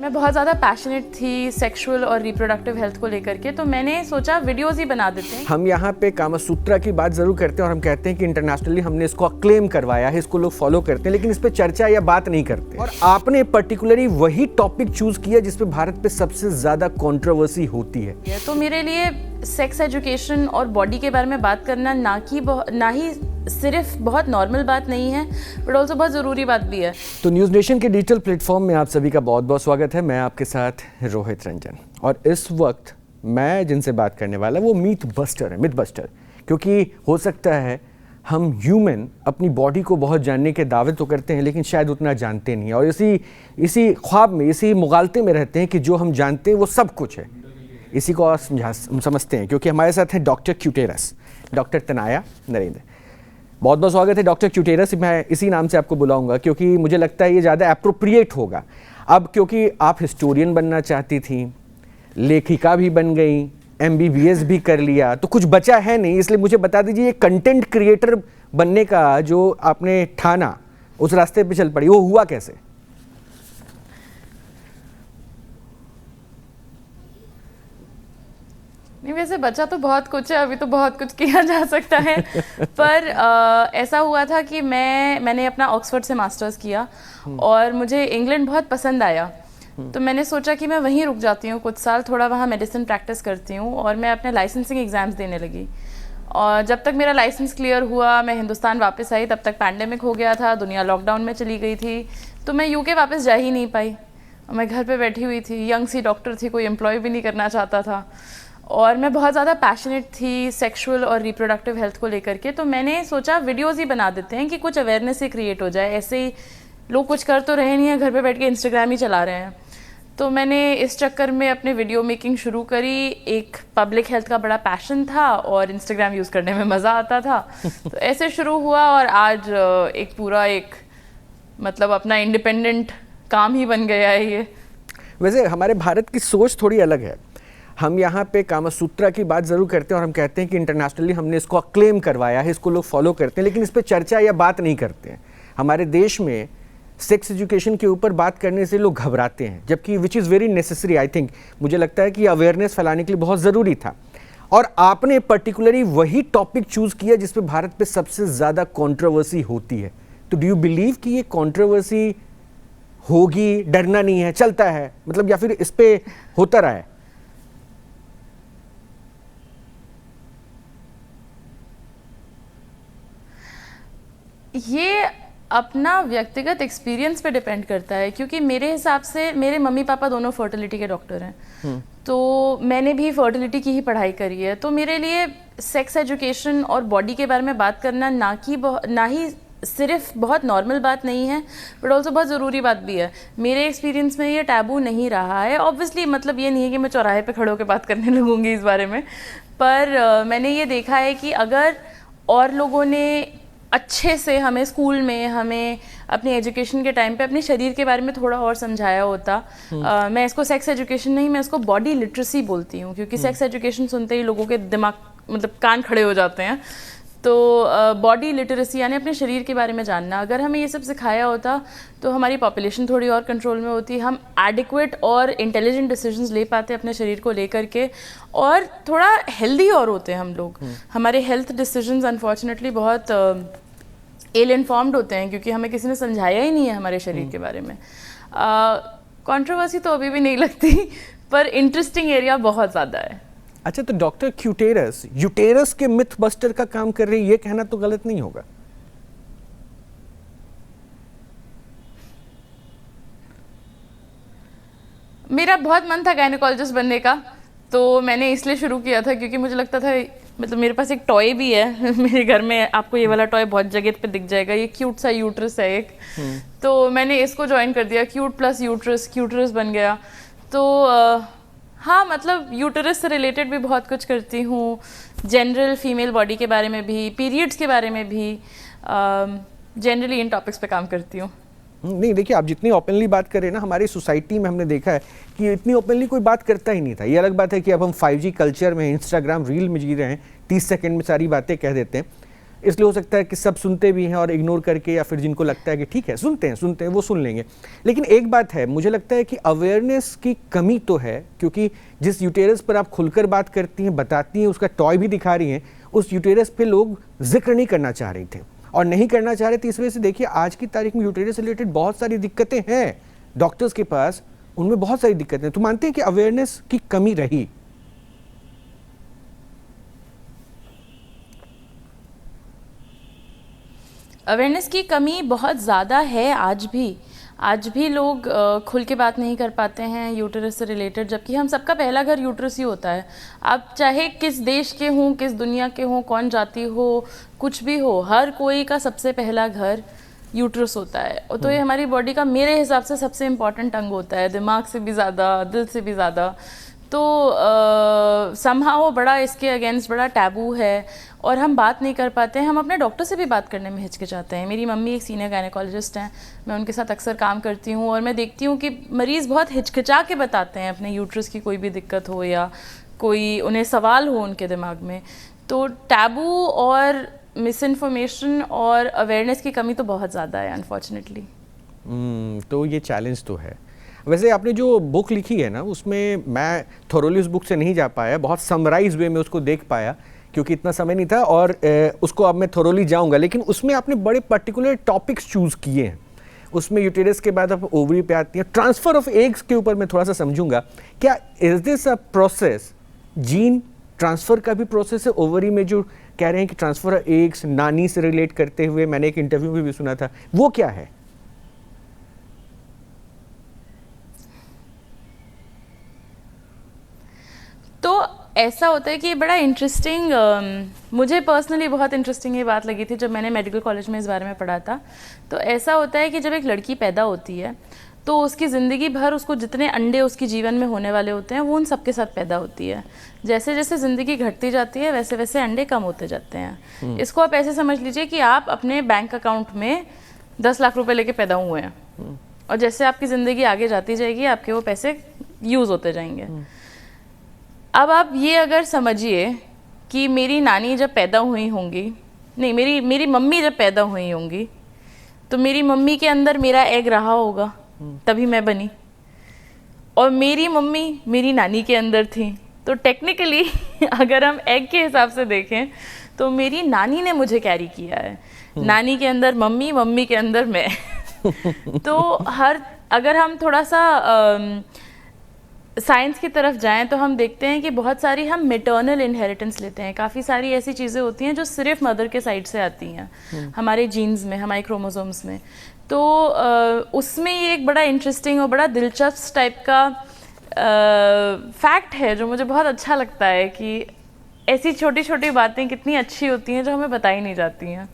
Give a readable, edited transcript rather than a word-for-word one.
मैं बहुत ज़्यादा पैशनेट थी सेक्सुअल और रिप्रोडक्टिव हेल्थ को लेकर के, तो मैंने सोचा वीडियोस ही बना देते हैं। हम यहाँ पे कामासूत्रा की बात जरूर करते हैं और हम कहते हैं कि इंटरनेशनली हमने इसको क्लेम करवाया है, इसको लोग फॉलो करते हैं, लेकिन इस पे चर्चा या बात नहीं करते। और आपने पर्टिकुलरली वही टॉपिक चूज किया जिसपे भारत पे सबसे ज्यादा कंट्रोवर्सी होती है। तो मेरे लिए सेक्स एजुकेशन और बॉडी के बारे में बात करना ना ही सिर्फ बहुत नॉर्मल बात नहीं है, बट ऑल्सो बहुत ज़रूरी बात भी है। तो न्यूज़ नेशन के डिजिटल प्लेटफॉर्म में आप सभी का बहुत बहुत स्वागत है। मैं आपके साथ रोहित रंजन, और इस वक्त मैं जिनसे बात करने वाला वो मिथ बस्टर, क्योंकि हो सकता है हम ह्यूमन अपनी बॉडी को बहुत जानने के दावे तो करते हैं, लेकिन शायद उतना जानते नहीं, और इसी ख्वाब में, इसी मुगालते में रहते हैं कि जो हम जानते हैं वो सब कुछ है। इसी को हम समझते हैं, क्योंकि हमारे साथ हैं डॉक्टर क्यूटेरस, डॉक्टर तनाया नरेंद्र। बहुत बहुत स्वागत है डॉक्टर क्यूटेरस। मैं इसी नाम से आपको बुलाऊंगा क्योंकि मुझे लगता है ये ज़्यादा अप्रोप्रिएट होगा। अब क्योंकि आप हिस्टोरियन बनना चाहती थी, लेखिका भी बन गई, MBBS भी कर लिया, तो कुछ बचा है नहीं, इसलिए मुझे बता दीजिए ये कंटेंट क्रिएटर बनने का जो आपने ठाना, उस रास्ते पे चल पड़ी, वो हुआ कैसे? नहीं, वैसे बचा तो बहुत कुछ है, अभी तो बहुत कुछ किया जा सकता है। पर ऐसा हुआ था कि मैंने अपना ऑक्सफोर्ड से मास्टर्स किया और मुझे इंग्लैंड बहुत पसंद आया, तो मैंने सोचा कि मैं वहीं रुक जाती हूँ कुछ साल, थोड़ा वहाँ मेडिसिन प्रैक्टिस करती हूँ, और मैं अपने लाइसेंसिंग एग्ज़ाम्स देने लगी। और जब तक मेरा लाइसेंस क्लियर हुआ, मैं हिंदुस्तान वापस आई, तब तक पैंडेमिक हो गया था, दुनिया लॉकडाउन में चली गई थी, तो मैं UK वापस जा ही नहीं पाई। मैं घर पे बैठी हुई थी, यंग सी डॉक्टर थी, कोई एम्प्लॉय भी नहीं करना चाहता था, और मैं बहुत ज़्यादा पैशनेट थी सेक्सुअल और रिप्रोडक्टिव हेल्थ को लेकर के, तो मैंने सोचा वीडियोस ही बना देते हैं कि कुछ अवेयरनेस ही क्रिएट हो जाए। ऐसे ही लोग कुछ कर तो रहे नहीं हैं, घर पे बैठ के इंस्टाग्राम ही चला रहे हैं, तो मैंने इस चक्कर में अपने वीडियो मेकिंग शुरू करी। एक पब्लिक हेल्थ का बड़ा पैशन था और इंस्टाग्राम यूज़ करने में मज़ा आता था, तो ऐसे शुरू हुआ, और आज एक पूरा मतलब अपना इंडिपेंडेंट काम ही बन गया है ये। वैसे हमारे भारत की सोच थोड़ी अलग है। हम यहाँ पे कामासूत्रा की बात जरूर करते हैं और हम कहते हैं कि इंटरनेशनली हमने इसको क्लेम करवाया है, इसको लोग फॉलो करते हैं, लेकिन इस पे चर्चा या बात नहीं करते हैं। हमारे देश में सेक्स एजुकेशन के ऊपर बात करने से लोग घबराते हैं, जबकि which is very necessary. I think, मुझे लगता है कि अवेयरनेस फैलाने के लिए बहुत ज़रूरी था, और आपने पर्टिकुलरली वही टॉपिक चूज़ किया जिस पे भारत पे सबसे ज़्यादा कंट्रोवर्सी होती है। तो डू यू बिलीव कि ये कंट्रोवर्सी होगी, डरना नहीं है, चलता है, मतलब, या फिर इस पे होता रहा है? ये अपना व्यक्तिगत एक्सपीरियंस पे डिपेंड करता है, क्योंकि मेरे हिसाब से मेरे मम्मी पापा दोनों फर्टिलिटी के डॉक्टर हैं, तो मैंने भी फर्टिलिटी की ही पढ़ाई करी है, तो मेरे लिए सेक्स एजुकेशन और बॉडी के बारे में बात करना ना ही सिर्फ बहुत नॉर्मल बात नहीं है, बट ऑल्सो बहुत ज़रूरी बात भी है। मेरे एक्सपीरियंस में ये टैबू नहीं रहा है। ऑब्वियसली मतलब ये नहीं है कि मैं चौराहे पे खड़े होकर बात करने लगूंगी इस बारे में, पर मैंने ये देखा है कि अगर और लोगों ने अच्छे से हमें स्कूल में, हमें अपनी एजुकेशन के टाइम पे अपने शरीर के बारे में थोड़ा और समझाया होता। मैं इसको सेक्स एजुकेशन नहीं, मैं इसको बॉडी लिटरेसी बोलती हूँ, क्योंकि सेक्स एजुकेशन सुनते ही लोगों के दिमाग मतलब कान खड़े हो जाते हैं। तो बॉडी लिटरेसी यानी अपने शरीर के बारे में जानना, अगर हमें ये सब सिखाया होता तो हमारी पॉपुलेशन थोड़ी और कंट्रोल में होती, हम एडिक्वेट और इंटेलिजेंट डिसीजंस ले पाते अपने शरीर को लेकर के, और थोड़ा हेल्दी और होते हैं हम लोग। हमारे हेल्थ डिसीजंस अनफॉर्चुनेटली बहुत इल इन्फॉर्म्ड होते हैं, क्योंकि हमें किसी ने समझाया ही नहीं है हमारे शरीर के बारे में। कंट्रोवर्सी तो अभी भी नहीं लगती, पर इंटरेस्टिंग एरिया बहुत ज़्यादा है। अच्छा, तो डॉक्टर क्यूटेरस यूटेरस के मिथ बस्टर का काम कर रही है, ये कहना तो गलत नहीं होगा? मेरा बहुत मन था गायनेकोलॉजिस्ट बनने का, तो मैंने इसलिए शुरू किया था क्योंकि मुझे लगता था, मतलब मेरे पास एक टॉय भी है मेरे घर में, आपको ये वाला टॉय बहुत जगह पे दिख जाएगा, ये क्यूट सा यूट्रस है एक, तो मैंने इसको ज्वाइन कर दिया, क्यूट प्लस यूट्रस बन गया। तो हाँ, मतलब यूटरस से रिलेटेड भी बहुत कुछ करती हूँ, जनरल फीमेल बॉडी के बारे में भी, पीरियड्स के बारे में भी, जनरली इन टॉपिक्स पे काम करती हूँ। नहीं, देखिए, आप जितनी ओपनली बात करें ना, हमारी सोसाइटी में हमने देखा है कि इतनी ओपनली कोई बात करता ही नहीं था। ये अलग बात है कि अब हम 5G कल्चर में, इंस्टाग्राम रील में जी रहे हैं, 30 सेकंड में सारी बातें कह देते हैं, इसलिए हो सकता है कि सब सुनते भी हैं और इग्नोर करके, या फिर जिनको लगता है कि ठीक है सुनते हैं वो सुन लेंगे। लेकिन एक बात है, मुझे लगता है कि अवेयरनेस की कमी तो है, क्योंकि जिस यूटेरस पर आप खुलकर बात करती हैं, बताती हैं, उसका टॉय भी दिखा रही हैं, उस यूटेरस पे लोग जिक्र नहीं करना चाह रहे थे और नहीं करना चाह रहे थे। इस वजह से देखिए आज की तारीख में यूटेरस से रिलेटेड बहुत सारी दिक्कतें हैं डॉक्टर्स के पास, उनमें बहुत सारी दिक्कतें। तो मानते हैं कि अवेयरनेस की कमी रही? अवेयरनेस की कमी बहुत ज़्यादा है आज भी लोग खुल के बात नहीं कर पाते हैं यूटरस से रिलेटेड, जबकि हम सबका पहला घर यूटरस ही होता है। आप चाहे किस देश के हों, किस दुनिया के हों, कौन जाति हो, कुछ भी हो, हर कोई का सबसे पहला घर यूटरस होता है। और तो ये हमारी बॉडी का मेरे हिसाब से सबसे इम्पॉर्टेंट अंग होता है, दिमाग से भी ज़्यादा, दिल से भी ज़्यादा। तो समहाउ बड़ा इसके अगेंस्ट बड़ा टैबू है और हम बात नहीं कर पाते हैं। हम अपने डॉक्टर से भी बात करने में हिचकिचाते हैं। मेरी मम्मी एक सीनियर गायनेकोलॉजिस्ट हैं, मैं उनके साथ अक्सर काम करती हूँ और मैं देखती हूँ कि मरीज़ बहुत हिचकिचा के बताते हैं अपने यूट्रस की कोई भी दिक्कत हो या कोई उन्हें सवाल हो उनके दिमाग में। तो टैबू और मिस इन्फॉर्मेशन और अवेयरनेस की कमी तो बहुत ज़्यादा है अनफॉर्चुनेटली। तो ये चैलेंज तो है। वैसे आपने जो बुक लिखी है ना, उसमें मैं थोरोली उस बुक से नहीं जा पाया, बहुत समराइज वे में उसको देख पाया क्योंकि इतना समय नहीं था, और उसको अब मैं थोरोली जाऊंगा। लेकिन उसमें आपने बड़े पर्टिकुलर टॉपिक्स चूज़ किए हैं। उसमें यूटेरस के बाद आप ओवरी पे आती हैं, ट्रांसफ़र ऑफ एग्स के ऊपर मैं थोड़ा सा समझूंगा। क्या is this a process, gene transfer का भी प्रोसेस है ओवरी में, जो कह रहे हैं कि ट्रांसफ़र ऑफ एग्स नानी से रिलेट करते हुए मैंने एक इंटरव्यू में भी सुना था, वो क्या है? तो ऐसा होता है कि बड़ा इंटरेस्टिंग, मुझे पर्सनली बहुत इंटरेस्टिंग ये बात लगी थी जब मैंने मेडिकल कॉलेज में इस बारे में पढ़ा था। तो ऐसा होता है कि जब एक लड़की पैदा होती है तो उसकी ज़िंदगी भर उसको जितने अंडे उसके जीवन में होने वाले होते हैं वो उन सबके साथ पैदा होती है। जैसे जैसे ज़िंदगी घटती जाती है वैसे वैसे अंडे कम होते जाते हैं। इसको आप ऐसे समझ लीजिए कि आप अपने बैंक अकाउंट में 10 लाख रुपए लेके पैदा हुए हैं और जैसे आपकी ज़िंदगी आगे जाती जाएगी आपके वो पैसे यूज़ होते जाएंगे। अब आप ये अगर समझिए कि मेरी नानी जब पैदा हुई होंगी, नहीं मेरी मम्मी जब पैदा हुई होंगी तो मेरी मम्मी के अंदर मेरा एग रहा होगा, तभी मैं बनी, और मेरी मम्मी मेरी नानी के अंदर थी। तो टेक्निकली अगर हम एग के हिसाब से देखें तो मेरी नानी ने मुझे कैरी किया है, नानी के अंदर मम्मी, मम्मी के अंदर मैं। तो अगर हम थोड़ा सा साइंस की तरफ जाएं तो हम देखते हैं कि बहुत सारी हम मैटर्नल इनहेरिटेंस लेते हैं। काफ़ी सारी ऐसी चीज़ें होती हैं जो सिर्फ मदर के साइड से आती हैं हमारे जीन्स में, हमारे क्रोमोसोम्स में। तो उसमें ये एक बड़ा इंटरेस्टिंग और बड़ा दिलचस्प टाइप का फैक्ट है जो मुझे बहुत अच्छा लगता है कि ऐसी छोटी छोटी बातें कितनी अच्छी होती हैं जो हमें बताई नहीं जाती हैं।